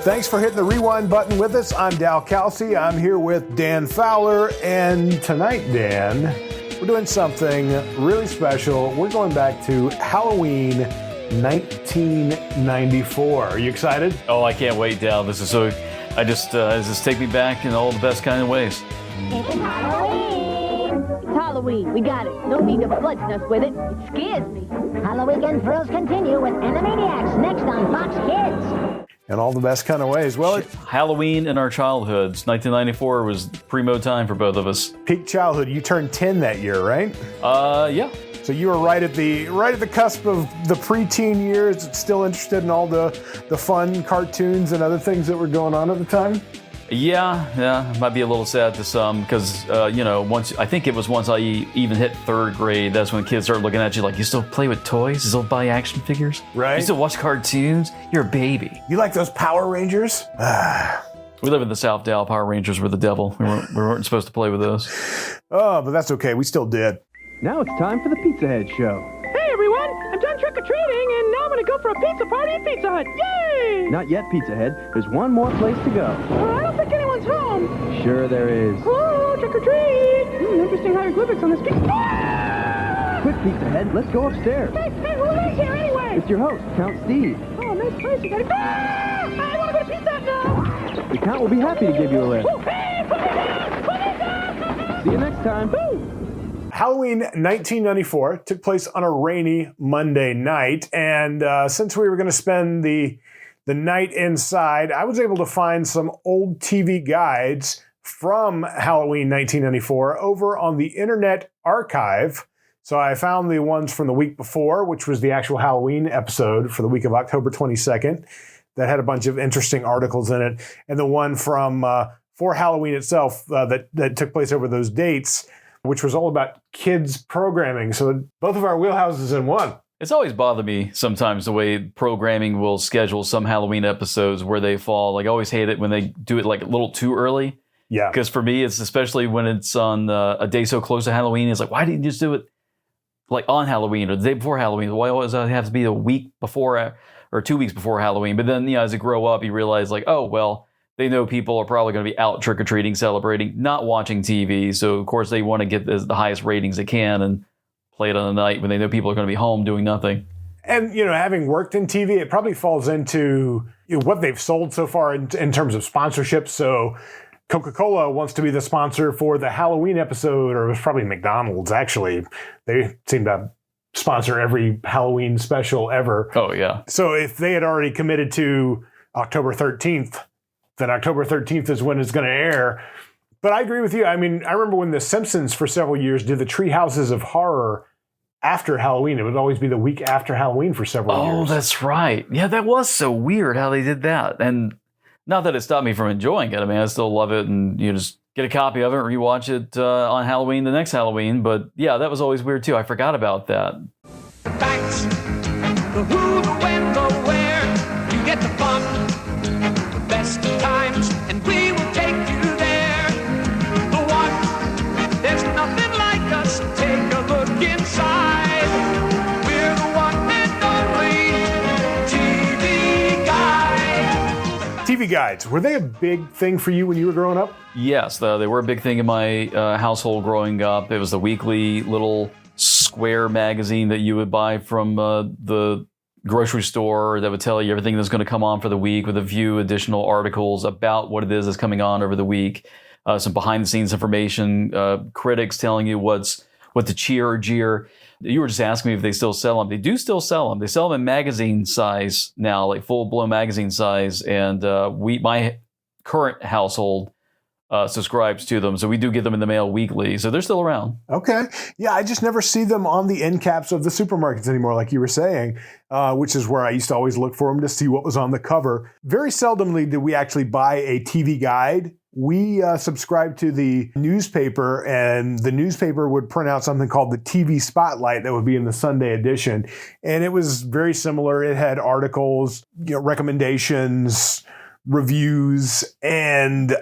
Thanks for hitting the rewind button with us. I'm Dal Kelsey. I'm here with Dan Fowler. And tonight, Dan, we're doing something really special. We're going back to Halloween 1994. Are you excited? Oh, I can't wait, Dal. This is so... just take me back in all the best kind of ways. It's Halloween! It's Halloween. We got it. No need to bludgeon us with it. It scares me. Halloween thrills continue with Animaniacs next on Fox Kids. In all the best kind of ways. Well, Halloween in our childhoods. 1994 was primo time for both of us. Peak childhood. You turned 10 that year, right? Yeah. So you were right at the cusp of the preteen years. Still interested in all the fun cartoons and other things that were going on at the time. Yeah. Might be a little sad to some because once I even hit third grade, that's when kids start looking at you like, you still play with toys, you still buy action figures, right? You still watch cartoons. You're a baby. You like those Power Rangers? We live in the South, Dal. Power Rangers were the devil. We weren't supposed to play with those. Oh, but that's okay. We still did. Now it's time for the Pizza Head Show. Hey everyone, I'm done trick-or-treating and now I'm gonna go for a pizza party at Pizza Hut. Yay! Not yet, Pizza Head. There's one more place to go. I don't think anyone's home. Sure there is. Hello, trick-or-treat! Interesting hieroglyphics on this pizza. Quick, Pizza Head, let's go upstairs. Hey, who is here anyway? It's your host, Count Steve. Oh, nice place. You gotta... I wanna go to Pizza Hut now! The Count will be happy to give you a lift. Oh, hey, put me down! Put me down! See you next time. Halloween 1994 took place on a rainy Monday night, and since we were going to spend the night inside, I was able to find some old TV guides from Halloween 1994 over on the Internet Archive. So I found the ones from the week before, which was the actual Halloween episode for the week of October 22nd, that had a bunch of interesting articles in it, and the one from for Halloween itself that took place over those dates, which was all about kids programming. So both of our wheelhouses in one. It's always bothered me sometimes the way programming will schedule some Halloween episodes where they fall. Like, I always hate it when they do it like a little too early. Yeah. Because for me, it's especially when it's on a day so close to Halloween. It's like, why didn't you just do it like on Halloween or the day before Halloween? Why does it have to be a week before or 2 weeks before Halloween? But then, as you grow up, you realize like, oh, well, they know people are probably going to be out trick-or-treating, celebrating, not watching TV. So, of course, they want to get the highest ratings they can and play it on the night when they know people are going to be home doing nothing. And, having worked in TV, it probably falls into what they've sold so far in terms of sponsorship. So Coca-Cola wants to be the sponsor for the Halloween episode, or it was probably McDonald's, actually. They seem to sponsor every Halloween special ever. Oh, yeah. So if they had already committed to October 13th, then October 13th is when it's going to air. But I agree with you. I mean, I remember when The Simpsons for several years did the Tree Houses of Horror after Halloween. It would always be the week after Halloween for several years. Oh, that's right. Yeah, that was so weird how they did that. And not that it stopped me from enjoying it. I mean, I still love it, and you just get a copy of it, rewatch it on Halloween, the next Halloween. But yeah, that was always weird too. I forgot about that. The facts, the who, the when, the where, you get the fun. Best of times, and we will take you there. The one, there's nothing like us. Take a look inside. We're the one and only TV Guide. TV guides, were they a big thing for you when you were growing up? Yes, they were a big thing in my household growing up. It was the weekly little square magazine that you would buy from the grocery store that would tell you everything that's going to come on for the week, with a few additional articles about what it is that's coming on over the week, some behind the scenes information, critics telling you what to cheer or jeer. You were just asking me if they still sell them. They do still sell them. They sell them in magazine size now, like full blown magazine size. And my current household subscribes to them. So we do get them in the mail weekly. So they're still around. Okay. Yeah, I just never see them on the end caps of the supermarkets anymore, like you were saying, which is where I used to always look for them to see what was on the cover. Very seldomly did we actually buy a TV guide. We subscribed to the newspaper, and the newspaper would print out something called the TV Spotlight that would be in the Sunday edition. And it was very similar. It had articles, recommendations, reviews, and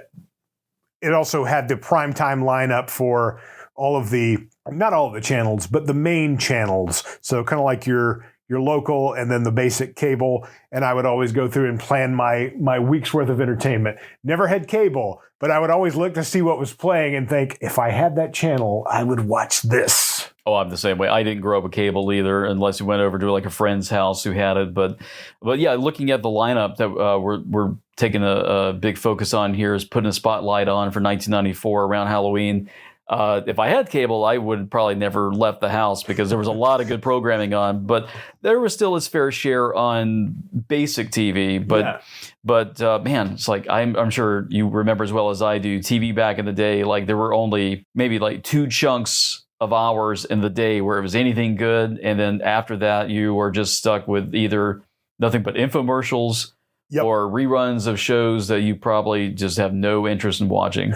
it also had the primetime lineup for all of the, not all of the channels, but the main channels. So kind of like your your local, and then the basic cable. And I would always go through and plan my week's worth of entertainment. Never had cable, but I would always look to see what was playing and think, if I had that channel, I would watch this. Oh, I'm the same way. I didn't grow up with cable either, unless you went over to like a friend's house who had it. But yeah, looking at the lineup that we're taking a big focus on here is putting a spotlight on for 1994 around Halloween. If I had cable, I would probably never left the house because there was a lot of good programming on, but there was still its fair share on basic TV. But man, it's like I'm sure you remember as well as I do. TV back in the day, like there were only maybe like 2 chunks of hours in the day where it was anything good, and then after that, you were just stuck with either nothing but infomercials. Yep. Or reruns of shows that you probably just have no interest in watching.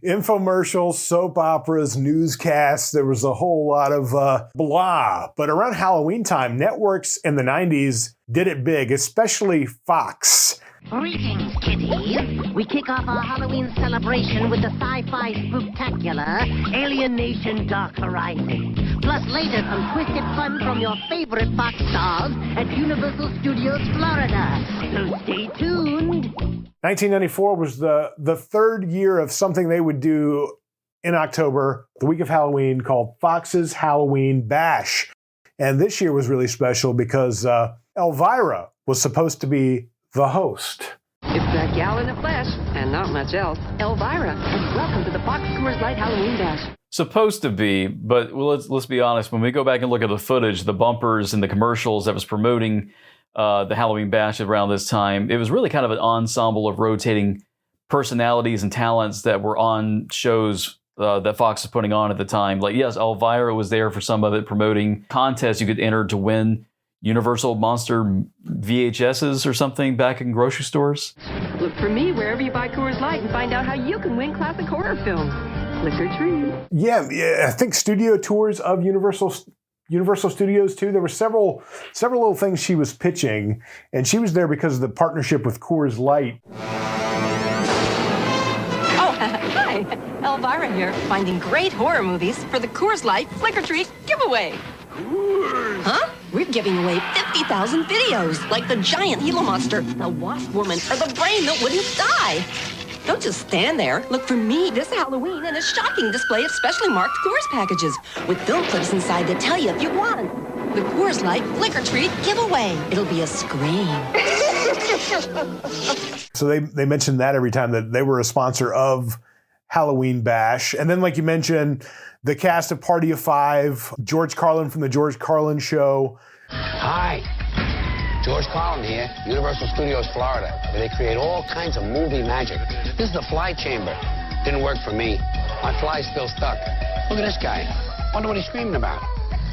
Infomercials, soap operas, newscasts. There was a whole lot of blah. But around Halloween time, networks in the 90s did it big, especially Fox. Greetings, kiddies. We kick off our Halloween celebration with the sci-fi spooktacular Alien Nation Dark Horizon. Plus later, some twisted fun from your favorite Fox stars at Universal Studios Florida. So stay tuned. 1994 was the third year of something they would do in October, the week of Halloween, called Fox's Halloween Bash. And this year was really special because Elvira was supposed to be the host. It's that gal in the flesh, and not much else, Elvira, and welcome to the Fox Coors Light Halloween Bash. Supposed to be, but let's be honest. When we go back and look at the footage, the bumpers and the commercials that was promoting the Halloween Bash around this time, it was really kind of an ensemble of rotating personalities and talents that were on shows that Fox was putting on at the time. Like, yes, Elvira was there for some of it, promoting contests you could enter to win Universal Monster VHSs or something back in grocery stores. Look for me wherever you buy Coors Light and find out how you can win classic horror films. Click or treat. Yeah, I think studio tours of Universal Studios too. There were several little things she was pitching, and she was there because of the partnership with Coors Light. Oh, hi. Elvira here, finding great horror movies for the Coors Light Flick or Treat giveaway. Huh? We're giving away 50,000 videos, like the giant Gila monster, the wasp woman, or the brain that wouldn't die. Don't just stand there. Look for me this Halloween in a shocking display of specially marked Coors packages with film clips inside that tell you if you won. The Coors Light Flick or Treat giveaway. It'll be a scream. So they mentioned that every time that they were a sponsor of Halloween Bash. And then, like you mentioned, the cast of Party of Five, George Carlin from The George Carlin Show. Hi, George Carlin here, Universal Studios Florida, where they create all kinds of movie magic. This is the fly chamber. Didn't work for me. My fly's still stuck. Look at this guy. Wonder what he's screaming about.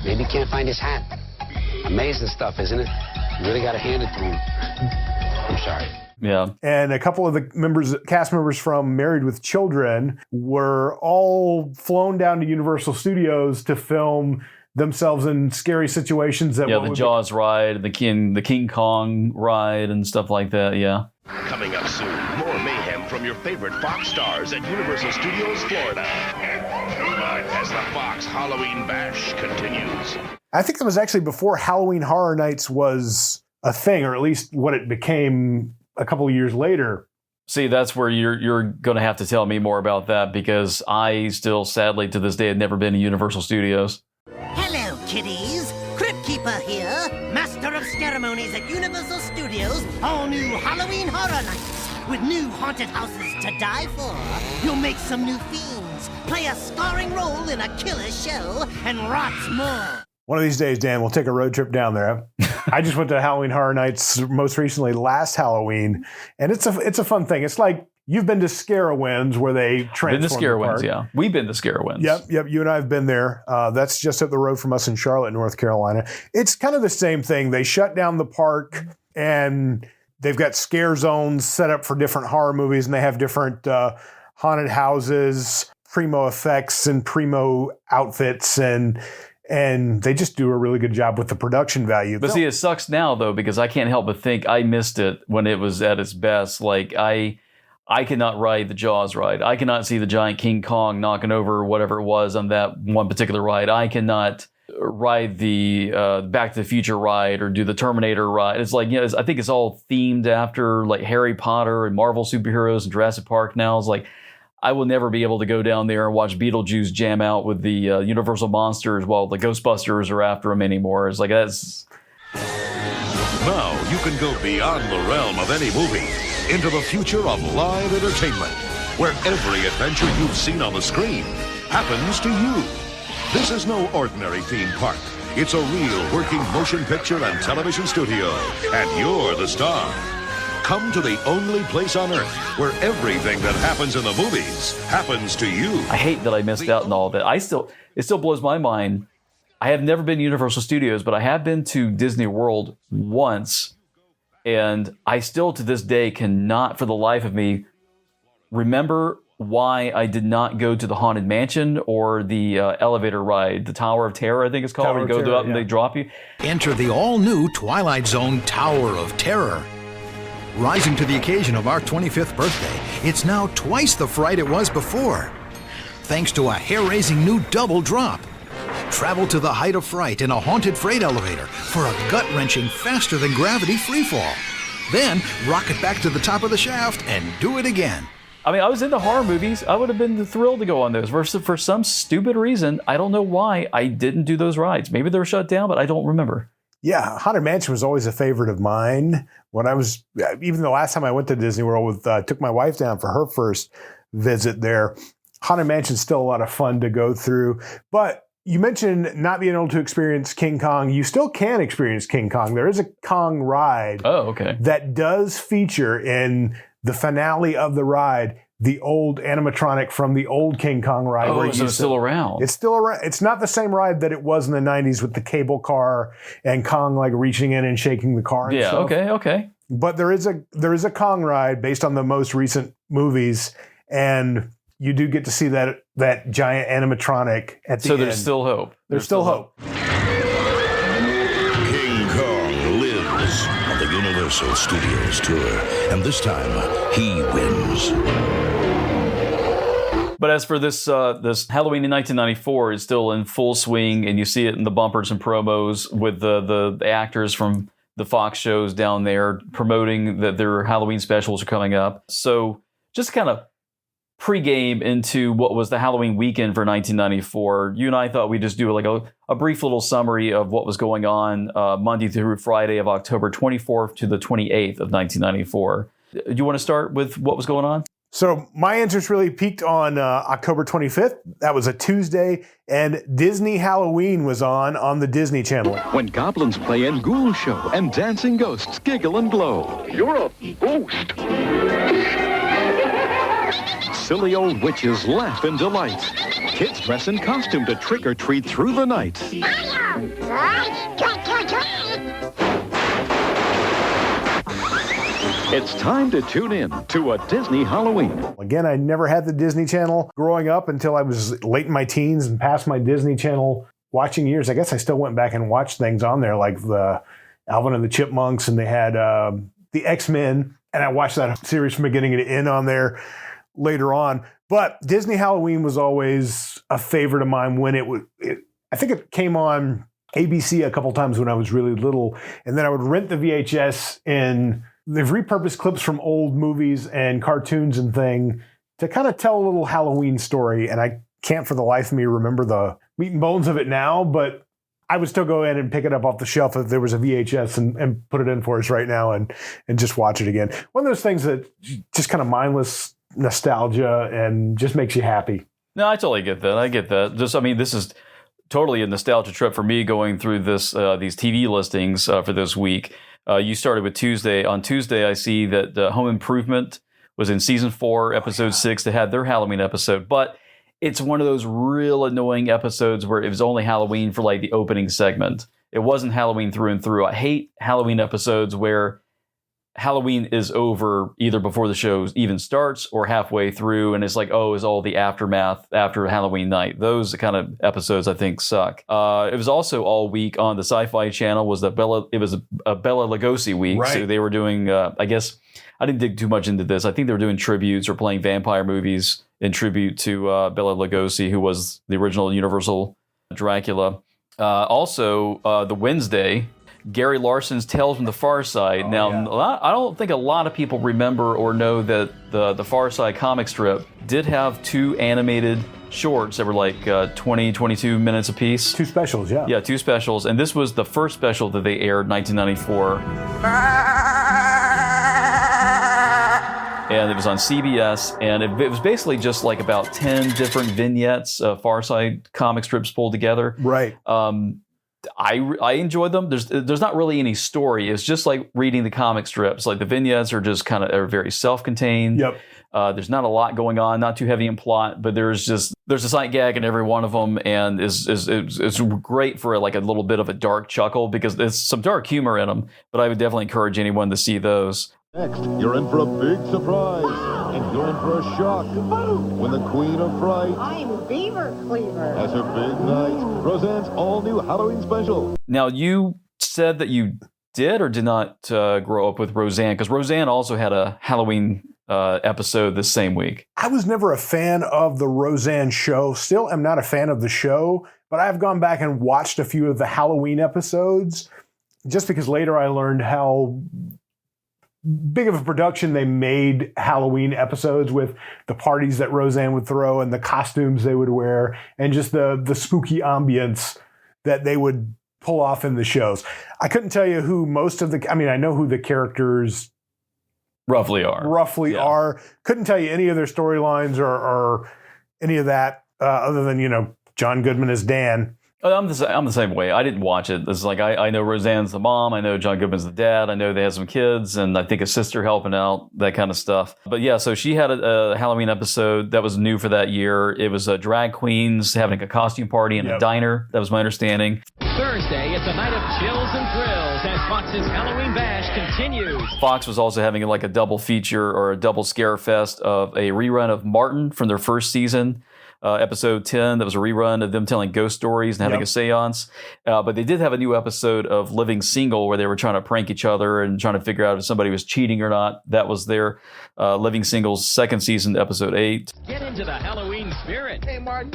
Maybe he can't find his hat. Amazing stuff, isn't it? You really got to hand it to him. I'm sorry. Yeah. And a couple of the cast members from Married with Children were all flown down to Universal Studios to film themselves in scary situations. That the Jaws ride, the King Kong ride, and stuff like that. Yeah. Coming up soon, more mayhem from your favorite Fox stars at Universal Studios Florida. As the Fox Halloween Bash continues. I think that was actually before Halloween Horror Nights was a thing, or at least what it became a couple of years later. See, that's where you're going to have to tell me more about that, because I still, sadly, to this day, had never been to Universal Studios. Hello, kiddies. Crypt Keeper here, master of ceremonies at Universal Studios. All new Halloween Horror Nights with new haunted houses to die for. You'll make some new fiends, play a starring role in a killer show, and lots more. One of these days, Dan, we'll take a road trip down there. I just went to Halloween Horror Nights most recently, last Halloween, and it's a fun thing. It's like you've been to Scarowinds where they transform Been to Scarowinds, yeah. We've been to Scarowinds. Yep. You and I have been there. That's just up the road from us in Charlotte, North Carolina. It's kind of the same thing. They shut down the park, and they've got scare zones set up for different horror movies, and they have different haunted houses, primo effects, and primo outfits, and they just do a really good job with the production value. But see, it sucks now, though, because I can't help but think I missed it when it was at its best. Like, I cannot ride the Jaws ride. I cannot see the giant King Kong knocking over whatever it was on that one particular ride. I cannot ride the Back to the Future ride or do the Terminator ride. It's like, I think it's all themed after like Harry Potter and Marvel superheroes and Jurassic Park now. It's like, I will never be able to go down there and watch Beetlejuice jam out with the Universal monsters while the Ghostbusters are after him anymore. It's like, that's... Now you can go beyond the realm of any movie into the future of live entertainment, where every adventure you've seen on the screen happens to you. This is no ordinary theme park. It's a real working motion picture and television studio, and you're the star. Come to the only place on Earth where everything that happens in the movies happens to you. I hate that I missed out on all of it. It still blows my mind. I have never been to Universal Studios, but I have been to Disney World once, and I still to this day cannot for the life of me remember why I did not go to the Haunted Mansion or the elevator ride, the Tower of Terror, I think it's called, where you go up and they drop you. Enter the all-new Twilight Zone Tower of Terror. Rising to the occasion of our 25th birthday, it's now twice the fright it was before. Thanks to a hair-raising new double drop. Travel to the height of fright in a haunted freight elevator for a gut-wrenching, faster-than-gravity freefall. Then rocket back to the top of the shaft and do it again. I mean, I was into horror movies. I would have been thrilled to go on those. For some stupid reason, I don't know why I didn't do those rides. Maybe they were shut down, but I don't remember. Yeah, Haunted Mansion was always a favorite of mine. When I was, even the last time I went to Disney World, took my wife down for her first visit there. Haunted Mansion's still a lot of fun to go through. But you mentioned not being able to experience King Kong. You still can experience King Kong. There is a Kong ride that does feature in the finale of the ride the old animatronic from the old King Kong ride. Oh, so it's still around. It's still around. It's not the same ride that it was in the 90s with the cable car and Kong like reaching in and shaking the car. And stuff. Okay. But there is a Kong ride based on the most recent movies, and you do get to see that giant animatronic at the end. So there's still hope. There's still hope. King Kong lives on the Universal Studios tour, and this time he wins. But as for this Halloween in 1994 is still in full swing, and you see it in the bumpers and promos with the actors from the Fox shows down there promoting that their Halloween specials are coming up. So just kind of pregame into what was the Halloween weekend for 1994. You and I thought we'd just do like a brief little summary of what was going on Monday through Friday of October 24th to the 28th of 1994. Do you want to start with what was going on? So my interest really peaked on October 25th. That was a Tuesday, and Disney Halloween was on the Disney Channel. When goblins play in Ghoul Show and dancing ghosts giggle and glow. You're a ghost. Silly old witches laugh in delight. Kids dress in costume to trick or treat through the night. It's time to tune in to a Disney Halloween. Again, I never had the Disney Channel growing up until I was late in my teens and past my Disney Channel watching years. I guess I still went back and watched things on there like the Alvin and the Chipmunks, and they had the X-Men, and I watched that series from beginning to end on there later on. But Disney Halloween was always a favorite of mine when I think it came on ABC a couple times when I was really little, and then I would rent the VHS, and they've repurposed clips from old movies and cartoons and thing to kind of tell a little Halloween story. And I can't for the life of me remember the meat and bones of it now, but I would still go in and pick it up off the shelf if there was a VHS and put it in for us right now and just watch it again. One of those things that just kind of mindless nostalgia and just makes you happy. No, I totally get that. I get that. This is totally a nostalgia trip for me going through these TV listings for this week. You started with Tuesday. On Tuesday, I see that Home Improvement was in season 4, episode 6. They had their Halloween episode, but it's one of those real annoying episodes where it was only Halloween for like the opening segment. It wasn't Halloween through and through. I hate Halloween episodes where Halloween is over either before the show even starts or halfway through, and it's like, oh, is all the aftermath after Halloween night. Those kind of episodes I think suck. It was also all week on the Sci-Fi Channel was a Bela Lugosi week, right. So they were doing. I guess I didn't dig too much into this. I think they were doing tributes or playing vampire movies in tribute to Bela Lugosi, who was the original Universal Dracula. Also, the Wednesday, Gary Larson's Tales from the Far Side. I don't think a lot of people remember or know that the Far Side comic strip did have 2 animated shorts that were like 20, 22 minutes apiece. 2 specials, yeah. Yeah, 2 specials. And this was the first special that they aired in 1994. And it was on CBS, and it was basically just like about 10 different vignettes, Far Side comic strips pulled together. Right. I enjoyed them. There's not really any story. It's just like reading the comic strips. Like the vignettes are just are very self-contained. Yep. There's not a lot going on, not too heavy in plot, but there's a sight gag in every one of them, and it's great for like a little bit of a dark chuckle because there's some dark humor in them. But I would definitely encourage anyone to see those. Next, you're in for a big surprise, and you're in for a shock. When the Queen of Fright I'm Beaver Cleaver has her big night, Roseanne's all-new Halloween special. Now, you said that you did or did not grow up with Roseanne, because Roseanne also had a Halloween episode this same week. I was never a fan of the Roseanne show. Still am not a fan of the show, but I've gone back and watched a few of the Halloween episodes just because later I learned how big of a production they made Halloween episodes with the parties that Roseanne would throw and the costumes they would wear and just the spooky ambience that they would pull off in the shows. I couldn't tell you who I know who the characters roughly are. Couldn't tell you any of their storylines or any of that other than, John Goodman as Dan. I'm the same way. I didn't watch it. It's like I know Roseanne's the mom. I know John Goodman's the dad. I know they had some kids, and I think a sister helping out, that kind of stuff. But yeah, so she had a Halloween episode that was new for that year. It was drag queens having a costume party in a diner. That was my understanding. Thursday, it's a night of chills and thrills as Fox's Halloween Bash continues. Fox was also having like a double feature or a double scare fest of a rerun of Martin from their first season. Episode 10, that was a rerun of them telling ghost stories and having a seance. But they did have a new episode of Living Single where they were trying to prank each other and trying to figure out if somebody was cheating or not. That was their Living Single's second season, episode 8. Get into the Halloween spirit. Hey, Martin,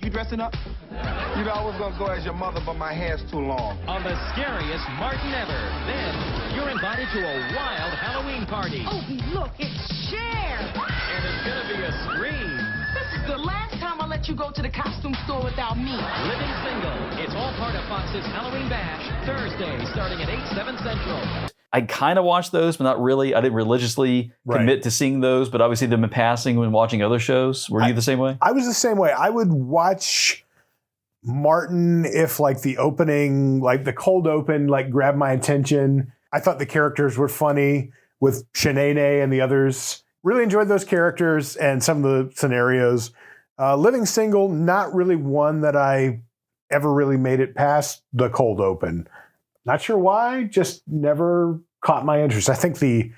you dressing up? You know, I was going to go as your mother, but my hair's too long. On the scariest Martin ever. Then, you're invited to a wild Halloween party. Opie, look, it's Cher. And it's going to be a scream. This is the last time I let you go to the costume store without me. Living Single. It's all part of Fox's Halloween Bash, Thursday, starting at 8, 7 Central. I kind of watched those, but not really. I didn't religiously commit to seeing those, but I would see them in passing when watching other shows. Were you the same way? I was the same way. I would watch Martin if like the opening, like the cold open, like grabbed my attention. I thought the characters were funny with Shanae and the others. Really enjoyed those characters and some of the scenarios. Living Single, not really one that I ever really made it past the cold open. Not sure why, just never caught my interest. I think the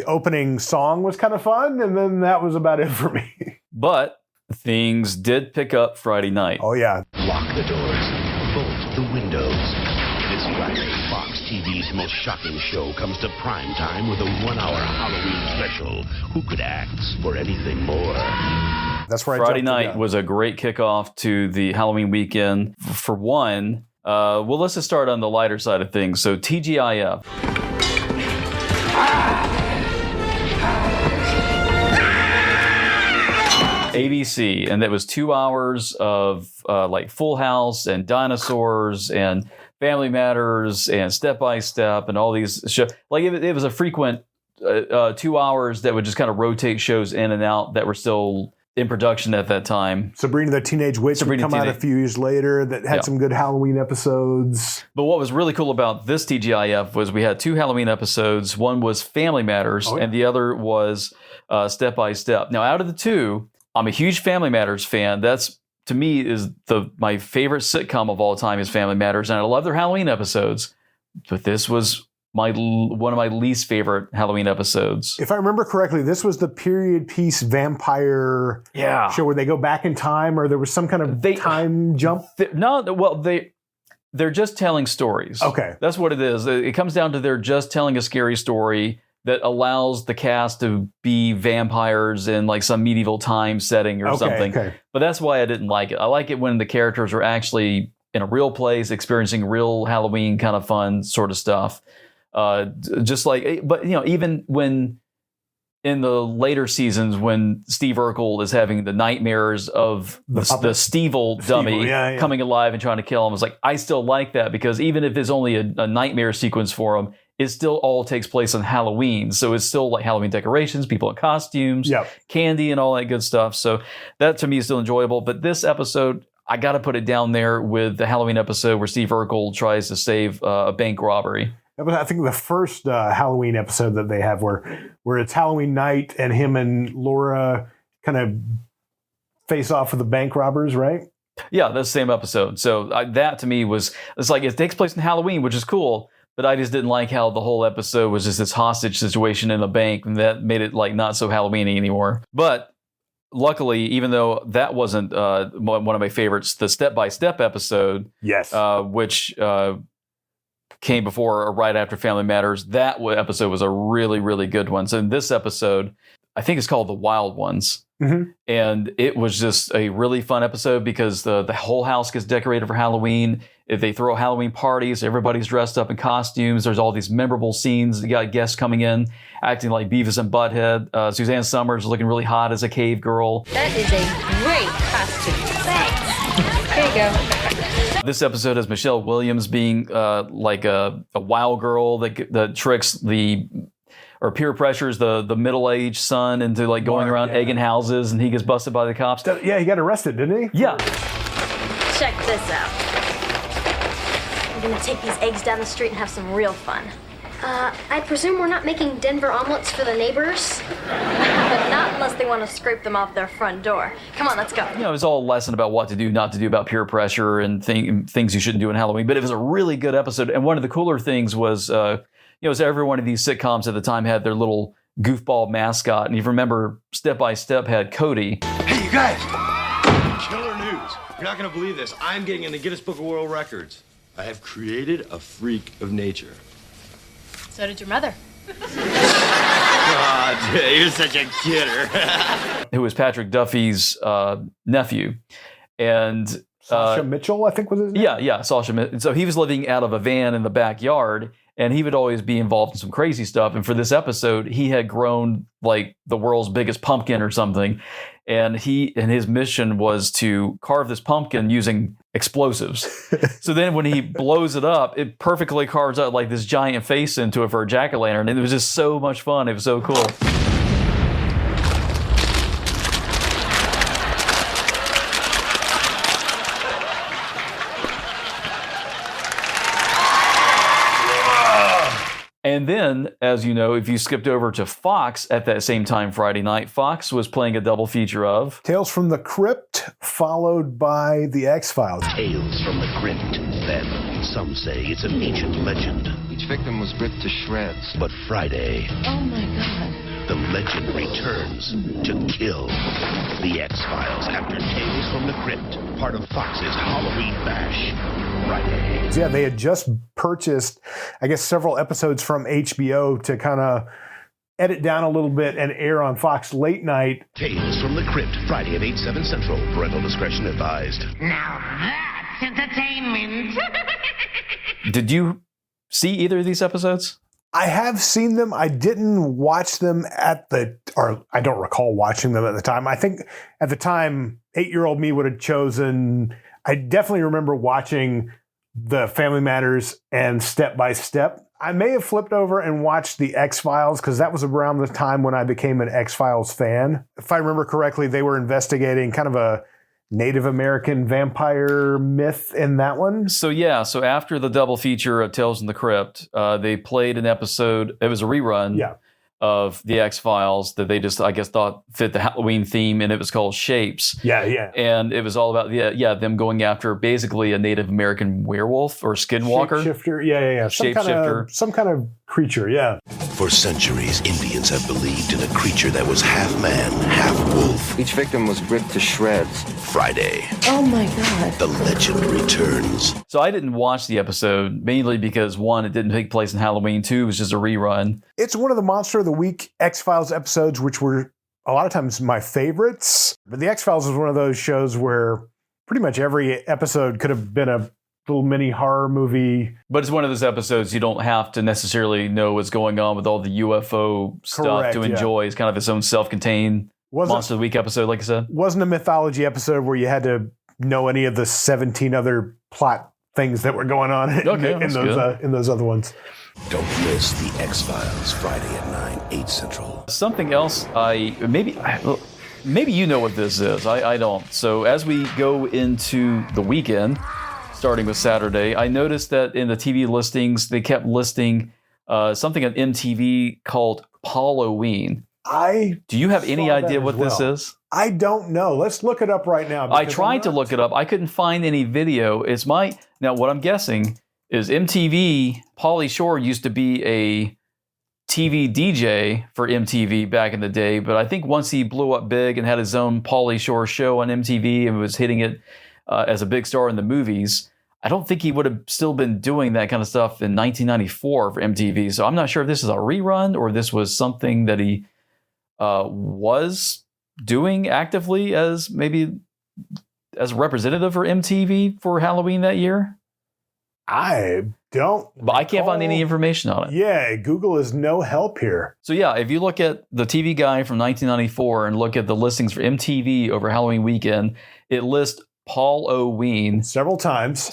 opening song was kind of fun, and then that was about it for me. But things did pick up Friday night. Oh, yeah. Lock the doors, bolt the windows. This Friday, Fox TV's most shocking show comes to prime time with a 1-hour Halloween special. Who could ask for anything more? That's where Friday night was a great kickoff to the Halloween weekend. For one, well, let's just start on the lighter side of things. So TGIF. ABC, and that was 2 hours of like Full House and Dinosaurs and Family Matters and Step by Step and all these shows. Like it was a frequent 2 hours that would just kind of rotate shows in and out that were still in production at that time. Sabrina the Teenage Witch would come out a few years later that had some good Halloween episodes. But what was really cool about this TGIF was we had 2 Halloween episodes. One was Family Matters and the other was Step by Step. Now, out of the two, I'm a huge Family Matters fan. That's, to me, is my favorite sitcom of all time is Family Matters. And I love their Halloween episodes. But this was one of my least favorite Halloween episodes. If I remember correctly, this was the period piece vampire show where they go back in time, or there was some kind of time jump. They're just telling stories. Okay, that's what it is. It comes down to they're just telling a scary story that allows the cast to be vampires in like some medieval time setting or something. Okay. But that's why I didn't like it. I like it when the characters are actually in a real place, experiencing real Halloween kind of fun sort of stuff. Just like, but even when in the later seasons when Steve Urkel is having the nightmares of the Stevel dummy coming alive and trying to kill him, it's like, I still like that because even if it's only a nightmare sequence for him, it still all takes place on Halloween. So it's still like Halloween decorations, people in costumes, candy and all that good stuff. So that to me is still enjoyable. But this episode, I got to put it down there with the Halloween episode where Steve Urkel tries to save a bank robbery. That was, I think, the first Halloween episode that they have where it's Halloween night and him and Laura kind of face off with the bank robbers, right? Yeah, that's the same episode. So that to me it's like it takes place in Halloween, which is cool, but I just didn't like how the whole episode was just this hostage situation in the bank, and that made it like not so Halloween-y anymore. But luckily, even though that wasn't one of my favorites, the step-by-step episode, which came before or right after Family Matters, that episode was a really, really good one. So in this episode, I think it's called The Wild Ones. Mm-hmm. And it was just a really fun episode because the whole house gets decorated for Halloween. If they throw Halloween parties, everybody's dressed up in costumes. There's all these memorable scenes. You got guests coming in, acting like Beavis and Butthead. Suzanne Summers is looking really hot as a cave girl. That is a great costume. Thanks. There you go. This episode has Michelle Williams being like a wild girl that tricks or peer pressures the middle-aged son into like going around egging houses, and he gets busted by the cops. Yeah, he got arrested, didn't he? Yeah. Check this out. I'm gonna take these eggs down the street and have some real fun. I presume we're not making Denver omelets for the neighbors? But not unless they want to scrape them off their front door. Come on, let's go. It was all a lesson about what to do, not to do about peer pressure and things you shouldn't do in Halloween. But it was a really good episode. And one of the cooler things was, as every one of these sitcoms at the time had their little goofball mascot. And you remember Step by Step had Cody. Hey, you guys! Killer news. You're not going to believe this. I'm getting in the Guinness Book of World Records. I have created a freak of nature. So did your mother. God, you're such a kidder. Who was Patrick Duffy's nephew. And Sasha Mitchell, I think was his name? Yeah, Sasha Mitchell. So he was living out of a van in the backyard, and he would always be involved in some crazy stuff. And for this episode, he had grown like the world's biggest pumpkin or something. And his mission was to carve this pumpkin using explosives. So then when he blows it up, it perfectly carves out like this giant face into it for a jack-o'-lantern. And it was just so much fun. It was so cool. And then, as you know, if you skipped over to Fox at that same time Friday night, Fox was playing a double feature of Tales from the Crypt, followed by The X-Files. Tales from the Crypt. Then, some say it's an ancient legend. Each victim was ripped to shreds. But Friday, Oh my God. the legend returns to kill. The X-Files after Tales from the Crypt, part of Fox's Halloween Bash. Friday. Yeah, they had just purchased, I guess, several episodes from HBO to kind of edit down a little bit and air on Fox late night. Tales from the Crypt, Friday at 8, 7 Central. Parental discretion advised. Now that's entertainment. Did you see either of these episodes? I have seen them. I didn't watch them or I don't recall watching them at the time. I think at the time, 8-year-old me would have chosen, I definitely remember watching the Family Matters and Step by Step. I may have flipped over and watched the X-Files because that was around the time when I became an X-Files fan. If I remember correctly, they were investigating kind of a Native American vampire myth in that one. So after the double feature of Tales from the Crypt, they played an episode, it was a rerun of the X-Files that they just, I guess, thought fit the Halloween theme, and it was called Shapes. Yeah. And it was all about, them going after basically a Native American werewolf or skinwalker. Shapeshifter, yeah. Shapeshifter. Some kind of creature, yeah. For centuries, Indians have believed in a creature that was half man, half wolf. Each victim was ripped to shreds. Friday, Oh my God. the legend returns. So I didn't watch the episode, mainly because, one, it didn't take place in Halloween, two, it was just a rerun. It's one of the Monster of the Week X-Files episodes, which were a lot of times my favorites. But the X-Files is one of those shows where pretty much every episode could have been a little mini horror movie. But it's one of those episodes you don't have to necessarily know what's going on with all the UFO stuff Correct, to enjoy. It's kind of its own self-contained Monster of the Week episode, like I said. Wasn't a mythology episode where you had to know any of the 17 other plot things that were going on in those other ones. Don't miss the X-Files Friday at 9, 8 Central. Something else maybe you know what this is. I don't. So as we go into the weekend, starting with Saturday, I noticed that in the TV listings, they kept listing something on MTV called Halloween. Do you have any idea what this is? I don't know. Let's look it up right now. I tried to look it up. I couldn't find any video. Now what I'm guessing is MTV, Pauly Shore used to be a TV DJ for MTV back in the day, but I think once he blew up big and had his own Pauly Shore show on MTV and was hitting it as a big star in the movies, I don't think he would have still been doing that kind of stuff in 1994 for MTV. So I'm not sure if this is a rerun or this was something that he was doing actively as maybe as a representative for MTV for Halloween that year. But I can't find any information on it. Yeah, Google is no help here. So yeah, if you look at the TV Guide from 1994 and look at the listings for MTV over Halloween weekend, it lists Paul-O-Ween several times,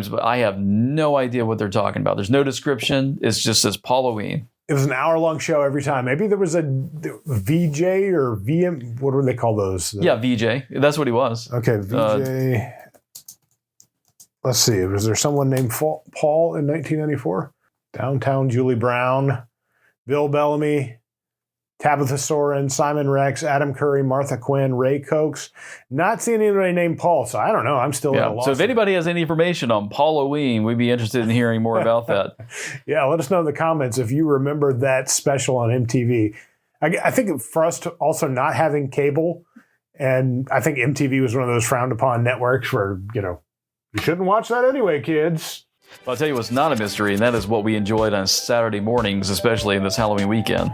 but I have no idea what they're talking about. There's no description. It just says Paul-O-Ween. It was an hour-long show every time. Maybe there was a VJ or VM. What do they call those? Yeah, VJ. That's what he was. Okay, VJ. Let's see. Was there someone named Paul in 1994? Downtown Julie Brown, Bill Bellamy, Tabitha Soren, Simon Rex, Adam Curry, Martha Quinn, Ray Cokes. Not seeing anybody named Paul, so I don't know. I'm still at a loss. So if anybody has any information on Paul-O-Ween, we'd be interested in hearing more about that. Yeah, let us know in the comments if you remember that special on MTV. I think for us to also not having cable, and I think MTV was one of those frowned upon networks where, you shouldn't watch that anyway, kids. Well, I'll tell you what's not a mystery, and that is what we enjoyed on Saturday mornings, especially in this Halloween weekend.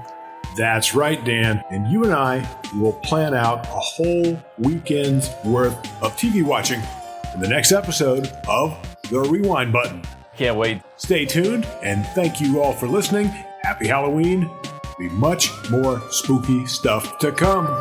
That's right, Dan. And you and I will plan out a whole weekend's worth of TV watching in the next episode of The Rewind Button. Can't wait. Stay tuned, and thank you all for listening. Happy Halloween. Be much more spooky stuff to come.